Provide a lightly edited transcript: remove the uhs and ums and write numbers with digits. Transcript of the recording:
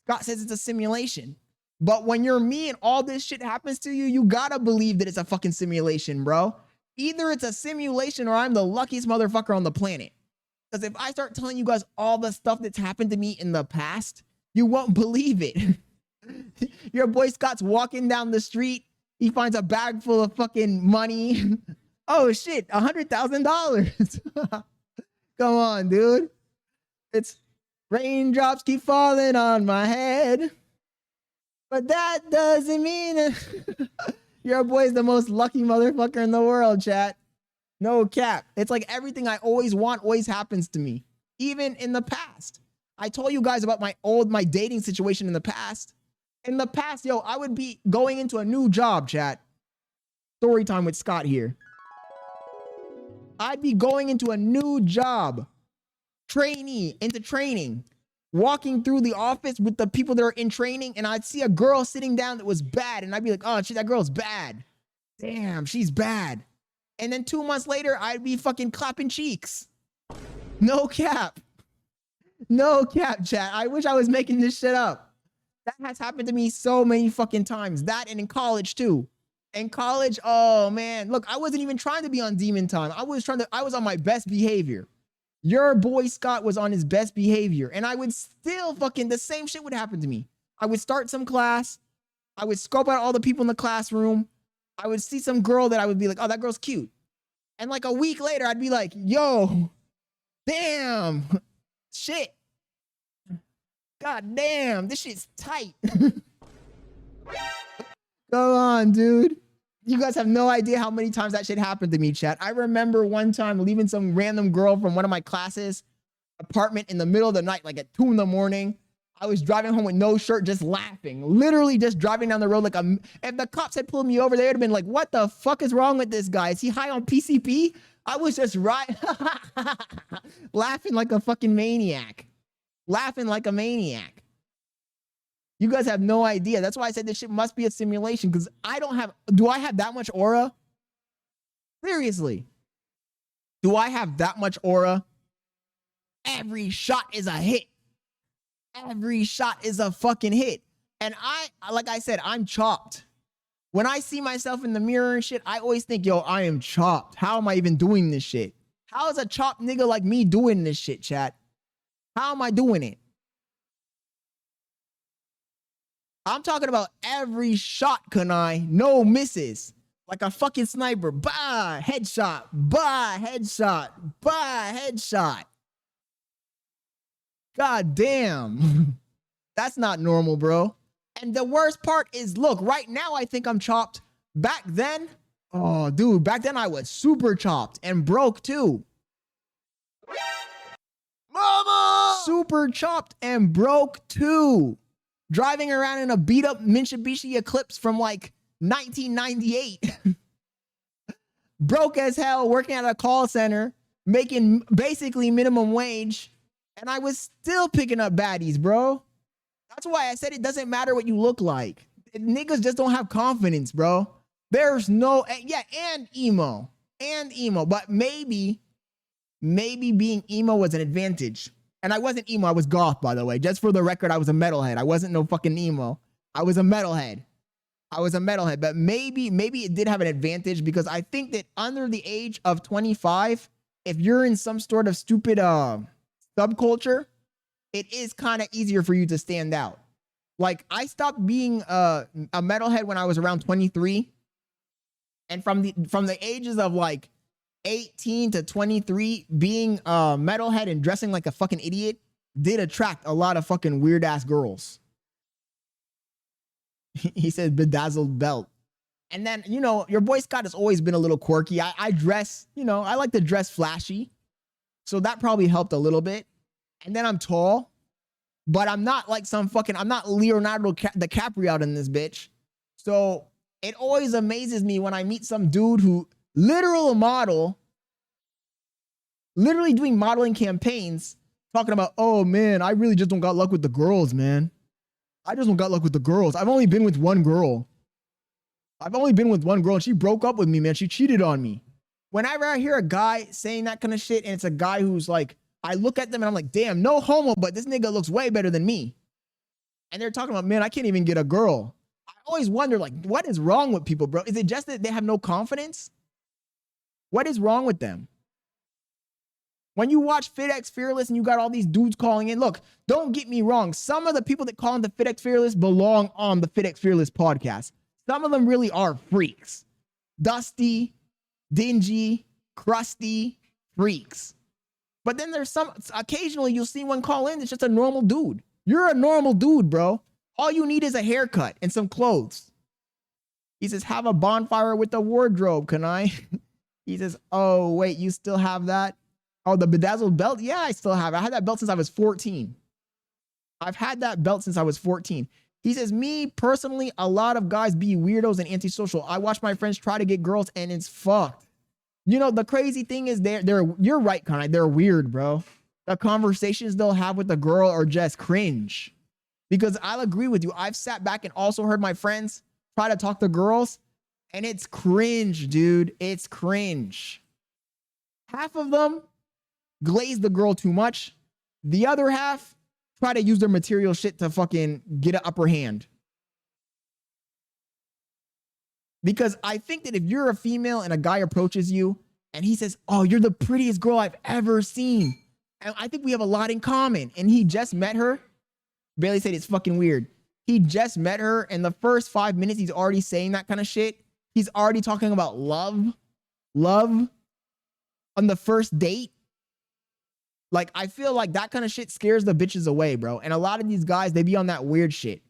Scott says it's a simulation. But when you're me and all this shit happens to you, you gotta believe that it's a fucking simulation, bro. Either it's a simulation or I'm the luckiest motherfucker on the planet. Because if I start telling you guys all the stuff that's happened to me in the past, you won't believe it. Your boy Scott's walking down the street. He finds a bag full of fucking money. Oh shit, $100,000. Come on, dude. It's raindrops keep falling on my head. But that doesn't mean your boy's the most lucky motherfucker in the world, chat. No cap. It's like everything I always want always happens to me. Even in the past. I told you guys about my dating situation in the past. In the past, yo, I would be going into a new job, chat. Story time with Scott here. I'd be going into a new job. Trainee, into training. Walking through the office with the people that are in training, and I'd see a girl sitting down that was bad, and I'd be like, oh shit, that girl's bad. Damn, she's bad. And then 2 months later, I'd be fucking clapping cheeks. No cap. No cap, chat. I wish I was making this shit up. That has happened to me so many fucking times. That and in college too. In college, oh man. Look, I wasn't even trying to be on demon time. I was on my best behavior. Your boy Scott was on his best behavior. And I would still fucking, the same shit would happen to me. I would start some class. I would scope out all the people in the classroom. I would see some girl that I would be like, oh, that girl's cute. And like a week later, I'd be like, yo, damn, shit. God damn, this shit's tight. Go on, dude. You guys have no idea how many times that shit happened to me, chat. I remember one time leaving some random girl from one of my classes apartment in the middle of the night, like at 2 a.m. I was driving home with no shirt, just laughing. Literally just driving down the road like if the cops had pulled me over, they would have been like, what the fuck is wrong with this guy? Is he high on PCP? I was just laughing like a fucking maniac. Laughing like a maniac. You guys have no idea. That's why I said this shit must be a simulation, because do I have that much aura? Seriously. Do I have that much aura? Every shot is a hit. Every shot is a fucking hit. And like I said, I'm chopped. When I see myself in the mirror and shit, I always think, yo, I am chopped. How am I even doing this shit? How is a chopped nigga like me doing this shit, chat? How am I doing it? I'm talking about every shot, Kunai. No misses. Like a fucking sniper. Bah, headshot. Bah, headshot. Bah, headshot. God damn. That's not normal, bro. And the worst part is, look, right now I think I'm chopped. Back then, oh, dude, back then I was super chopped and broke too. Mama! Super chopped and broke too. Driving around in a beat up Mitsubishi Eclipse from like 1998. Broke as hell, working at a call center, making basically minimum wage. And I was still picking up baddies, bro. That's why I said it doesn't matter what you look like. Niggas just don't have confidence, bro. There's no, yeah, and emo. But maybe being emo was an advantage. And I wasn't emo, I was goth, by the way. Just for the record, I was a metalhead. I wasn't no fucking emo. I was a metalhead. But maybe it did have an advantage, because I think that under the age of 25, if you're in some sort of stupid subculture, it is kind of easier for you to stand out. Like, I stopped being a metalhead when I was around 23. And from the ages of like 18 to 23, being a metalhead and dressing like a fucking idiot did attract a lot of fucking weird ass girls. He said bedazzled belt. And then, you know, your boy Scott has always been a little quirky. I dress, you know, I like to dress flashy. So that probably helped a little bit. And then I'm tall, but I'm not like I'm not Leonardo DiCaprio out in this bitch. So it always amazes me when I meet some dude who literally doing modeling campaigns, talking about, oh man, I really just don't got luck with the girls, man. I just don't got luck with the girls. I've only been with one girl. And she broke up with me, man. She cheated on me. Whenever I hear a guy saying that kind of shit, and it's a guy who's like, I look at them and I'm like, damn, no homo, but this nigga looks way better than me. And they're talking about, man, I can't even get a girl. I always wonder, like, what is wrong with people, bro? Is it just that they have no confidence? What is wrong with them? When you watch FitX Fearless and you got all these dudes calling in, look, don't get me wrong. Some of the people that call into FitX Fearless belong on the FitX Fearless podcast. Some of them really are freaks. Dusty, dingy, crusty freaks. But then there's some, occasionally you'll see one call in, it's just a normal dude. You're a normal dude, bro. All you need is a haircut and some clothes. He says, have a bonfire with the wardrobe, can I? He says, oh, wait, you still have that? Oh, the bedazzled belt? Yeah, I still have it. I had that belt since I was 14. I've had that belt since I was 14. He says, me personally, a lot of guys be weirdos and antisocial. I watch my friends try to get girls and it's fucked. You know, the crazy thing is you're right, Conrad. They're weird, bro. The conversations they'll have with the girl are just cringe. Because I'll agree with you. I've sat back and also heard my friends try to talk to girls and it's cringe, dude. It's cringe. Half of them glaze the girl too much. The other half try to use their material shit to fucking get an upper hand. Because I think that if you're a female and a guy approaches you and he says, oh, you're the prettiest girl I've ever seen, and I think we have a lot in common, and he just met her, Bailey said it's fucking weird. He just met her, and the first 5 minutes he's already saying that kind of shit. He's already talking about love on the first date. Like, I feel like that kind of shit scares the bitches away, bro. And a lot of these guys, they be on that weird shit.